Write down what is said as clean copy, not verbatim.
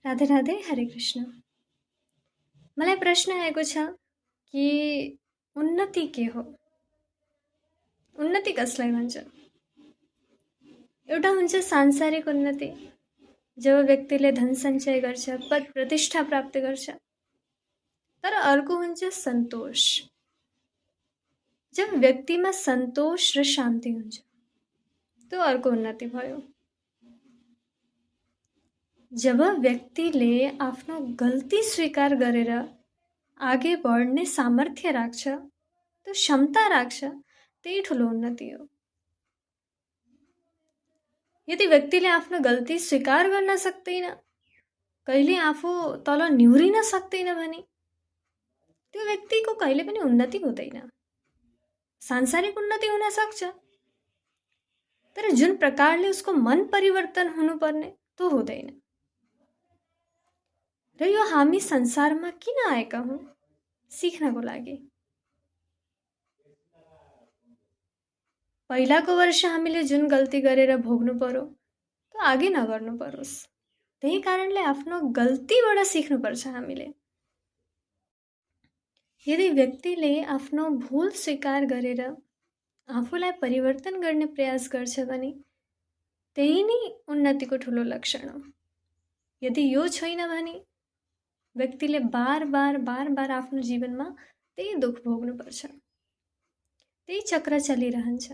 राधे राधे, हरे कृष्ण। मलाई प्रश्न आएको छ कि उन्नति के हो? उन्नति कसलाई भन्छ? एउटा हुन्छ सांसारिक उन्नति, जब व्यक्तिले धन सञ्चय गर्छ, पद प्रतिष्ठा प्राप्त गर्छ। तर अर्को हुन्छ सन्तोष, जब व्यक्तिमा सन्तोष र शान्ति हुन्छ, त्यो अर्को उन्नति भयो। जब व्यक्तिले आफ्नो गल्ती स्वीकार गरेर आगे बढ्ने सामर्थ्य राख्छ, त्यो क्षमता राख्छ, त्यही ठुलो उन्नति हो। यदि व्यक्तिले आफ्नो गल्ती स्वीकार गर्न सक्दैन, कहिले आफू तल निहुरिन सक्दैन भने त्यो व्यक्तिको कहिले पनि उन्नति हुँदैन। सांसारिक उन्नति हुन सक्छ, तर जुन प्रकारले उसको मन परिवर्तन हुनुपर्ने त्यो हुँदैन। र यो हामी संसारमा किन आएका हौं? सिक्नको लागि। पहिलाको वर्ष हामीले जुन गल्ती गरेर भोग्नु पर्यो, त्यो आगे नगर्नु परोस्। त्यही कारणले आफ्नो गल्तीबाट सिक्नुपर्छ हामीले। यदि व्यक्तिले आफ्नो भूल स्वीकार गरेर आफूलाई परिवर्तन गर्ने प्रयास गर्छ भने त्यही नै उन्नतिको ठुलो लक्षण हो। यदि यो छैन भने व्यक्तिले बार बार आफ्नो जीवनमा त्यही दुःख भोग्नुपर्छ, त्यही चक्र चलिरहन्छ।